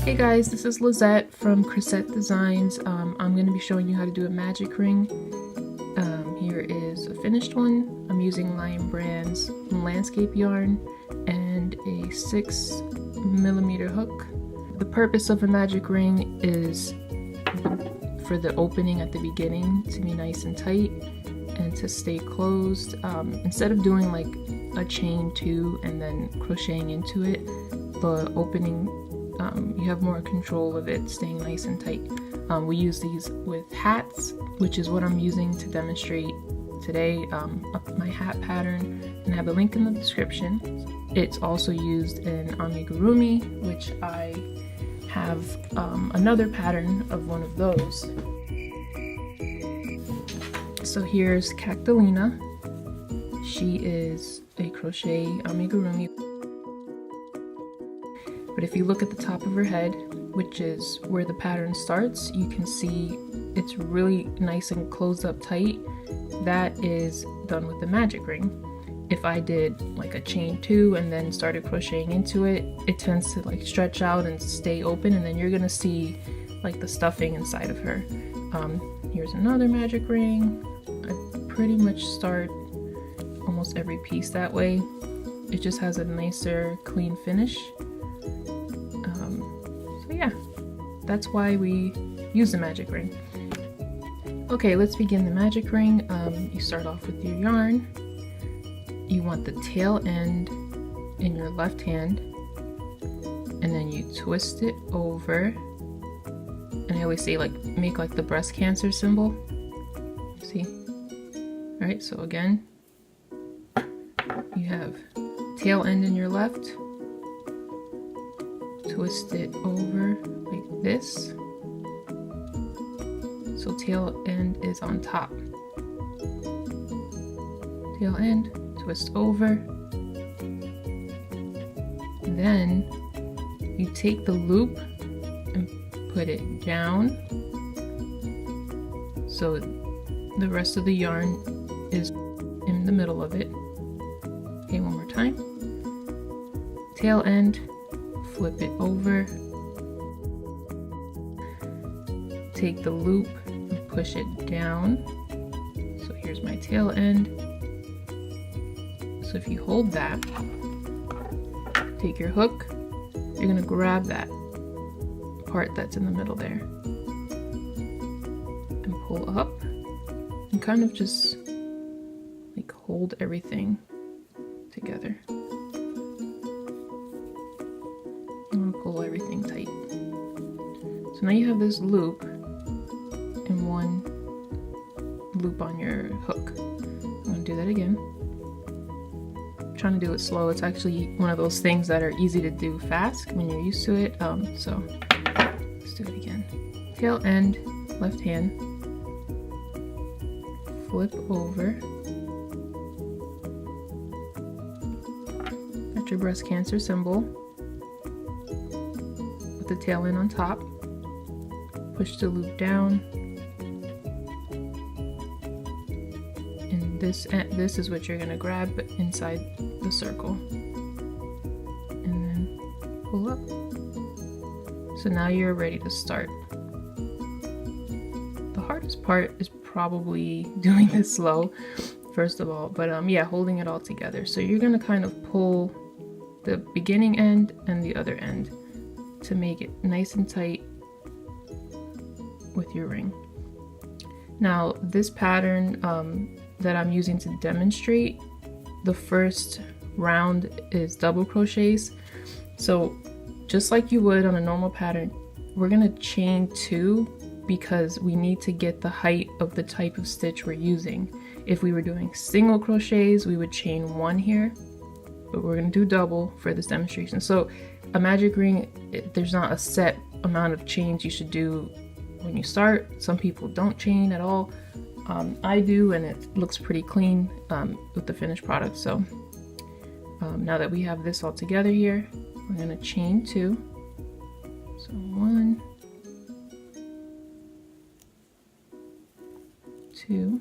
Hey guys, this is Lizette from Crochet Designs. I'm going to be showing you how to do a magic ring. Here is a finished one. I'm using Lion Brand's landscape yarn and a 6mm hook. The purpose of a magic ring is for the opening at the beginning to be nice and tight and to stay closed. Instead of doing like a chain 2 and then crocheting into it, the opening you have more control of it staying nice and tight. We use these with hats, which is what I'm using to demonstrate today, my hat pattern, and I have a link in the description. It's also used in amigurumi, which I have another pattern of one of those. So here's Cactalina. She is a crochet amigurumi. But if you look at the top of her head, which is where the pattern starts, you can see it's really nice and closed up tight. That is done with the magic ring. If I did like a chain 2 and then started crocheting into it, it tends to like stretch out and stay open, and then you're gonna see like the stuffing inside of her. Here's another magic ring. I pretty much start almost every piece that way. It just has a nicer, clean finish. So yeah, that's why we use the magic ring. Okay, let's begin the magic ring. You start off with your yarn. You want the tail end in your left hand, and then you twist it over. And I always say like make like the breast cancer symbol. See? All right, so again, you have tail end in your left. Twist it over like this. So tail end is on top. Tail end, twist over. Then you take the loop and put it down. So the rest of the yarn is in the middle of it. Okay, one more time. Tail end, flip it over. Take the loop and push it down. So here's my tail end. So if you hold that, take your hook, you're gonna grab that part that's in the middle there and pull up and kind of just like hold everything together. I'm gonna pull everything tight. So now you have this loop and one loop on your hook. I'm gonna do that again. I'm trying to do it slow. It's actually one of those things that are easy to do fast when you're used to it. So let's do it again. Tail end, left hand, flip over. Got your breast cancer symbol. The tail end on top, push the loop down, and this is what you're going to grab inside the circle, and then pull up. So now you're ready to start. The hardest part is probably doing this slow, first of all, but yeah, holding it all together. So you're going to kind of pull the beginning end and the other end to make it nice and tight with your ring. Now this pattern that I'm using to demonstrate, the first round is double crochets. So just like you would on a normal pattern, we're gonna chain 2 because we need to get the height of the type of stitch we're using. If we were doing single crochets, we would chain 1 here, but we're gonna do double for this demonstration. So a magic ring, there's not a set amount of chains you should do when you start. Some people don't chain at all. I do, and it looks pretty clean with the finished product. So now that we have this all together here, we're gonna chain 2. So 1, 2,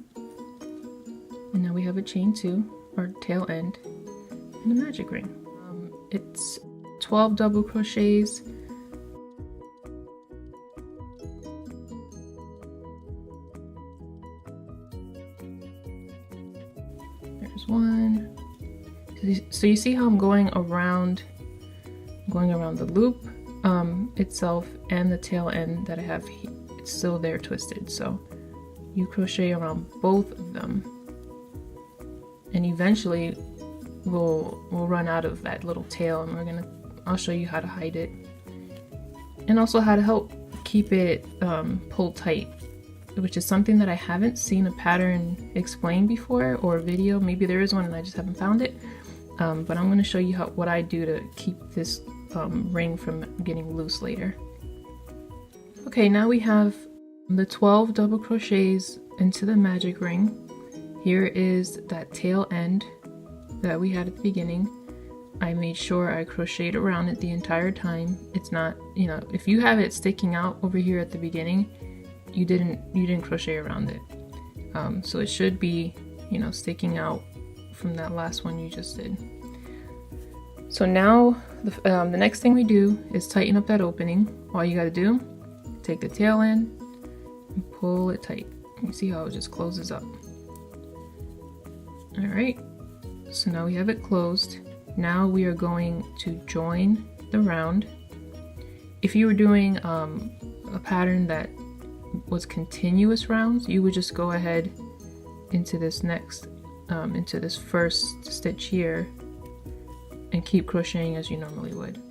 and now we have a chain 2, our tail end, and a magic ring. It's 12 double crochets There's one. So you see how I'm going around the loop itself, and the tail end that I have, it's still there twisted. So you crochet around both of them, and eventually we'll run out of that little tail, and I'll show you how to hide it, and also how to help keep it pulled tight, which is something that I haven't seen a pattern explain before, or a video. Maybe there is one and I just haven't found it. But I'm going to show you what I do to keep this ring from getting loose later. Okay, now we have the 12 double crochets into the magic ring. Here is that tail end that we had at the beginning. I made sure I crocheted around it the entire time. It's not, you know, if you have it sticking out over here at the beginning, you didn't crochet around it. So it should be, you know, sticking out from that last one you just did. So now the next thing we do is tighten up that opening. All you got to do, take the tail end and pull it tight. You see how it just closes up. All right, so now we have it closed. Now we are going to join the round. If you were doing a pattern that was continuous rounds, you would just go ahead into this next into this first stitch here and keep crocheting as you normally would.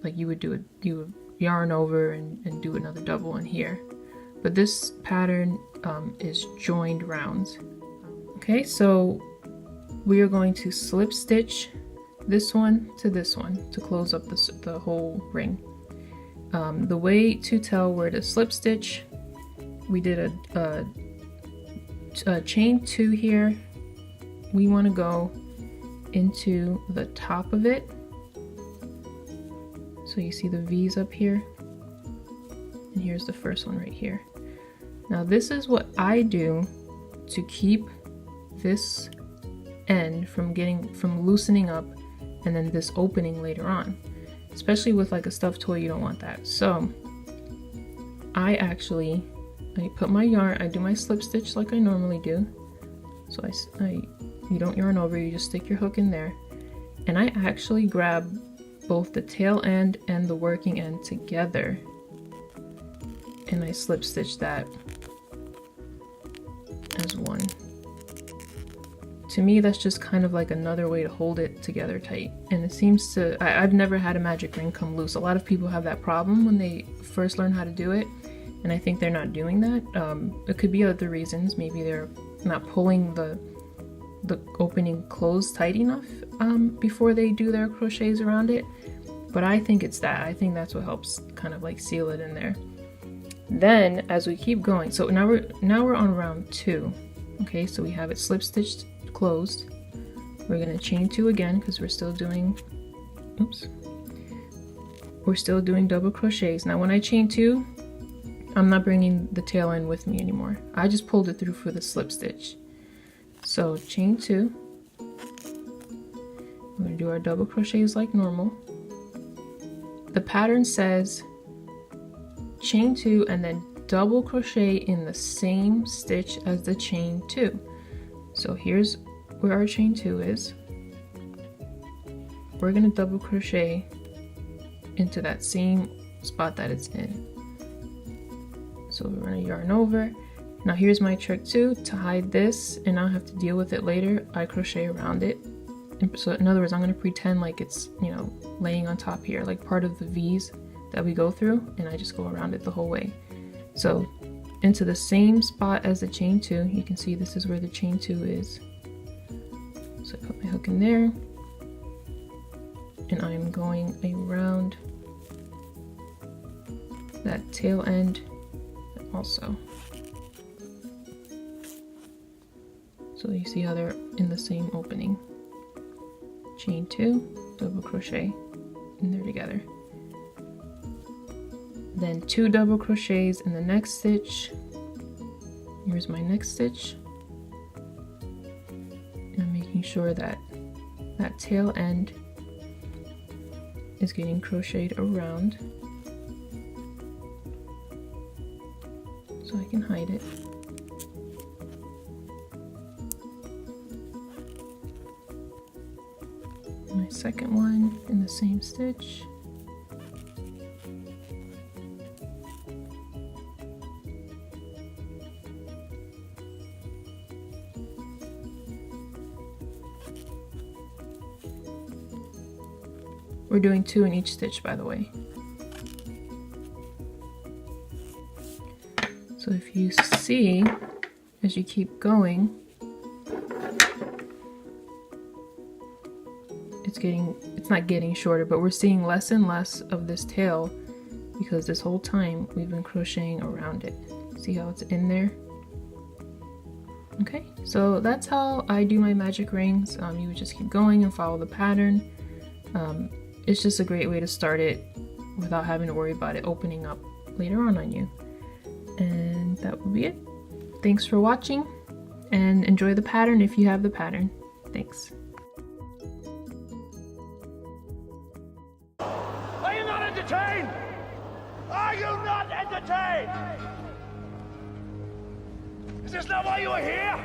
Like you would yarn over and do another double in here. But this pattern is joined rounds. Okay, so we are going to slip stitch this one to close up the whole ring. The way to tell where to slip stitch, we did a chain 2 here. We want to go into the top of it. So you see the V's up here, and here's the first one right here. Now this is what I do to keep this end from loosening up, and then this opening later on. Especially with like a stuffed toy, you don't want that. So I put my yarn, I do my slip stitch like I normally do. So you don't yarn over, you just stick your hook in there. And I actually grab both the tail end and the working end together, and I slip stitch that as one. To me, that's just kind of like another way to hold it together tight. And it seems to, I've never had a magic ring come loose. A lot of people have that problem when they first learn how to do it, and I think they're not doing that. It could be other reasons. Maybe they're not pulling the opening closed tight enough before they do their crochets around it. But I think it's that. I think that's what helps kind of like seal it in there. Then as we keep going, so now we're on round 2. Okay, so we have it slip stitched closed. We're going to chain 2 again because we're still doing double crochets. Now when I chain 2, I'm not bringing the tail end with me anymore. I just pulled it through for the slip stitch. So chain 2, we're going to do our double crochets like normal. The pattern says chain 2 and then double crochet in the same stitch as the chain 2. So here's where our chain 2 is. We're going to double crochet into that same spot that it's in. So we're going to yarn over. Now here's my trick too, to hide this and not have to deal with it later. I crochet around it. And so in other words, I'm going to pretend like it's, you know, laying on top here, like part of the V's that we go through, and I just go around it the whole way. So into the same spot as the chain 2, you can see this is where the chain 2 is. So I put my hook in there, and I'm going around that tail end also. So you see how they're in the same opening. Chain 2, double crochet, and they're together. Then 2 double crochets in the next stitch. Here's my next stitch. And I'm making sure that that tail end is getting crocheted around so I can hide it. my second one in the same stitch. We're doing 2 in each stitch, by the way. So if you see, as you keep going, it's not getting shorter, but we're seeing less and less of this tail because this whole time we've been crocheting around it. See how it's in there? Okay, so that's how I do my magic rings. You would just keep going and follow the pattern. It's just a great way to start it without having to worry about it opening up later on you. And that will be it. Thanks for watching, and enjoy the pattern if you have the pattern. Thanks. Are you not entertained? Are you not entertained? Is this not why you are here?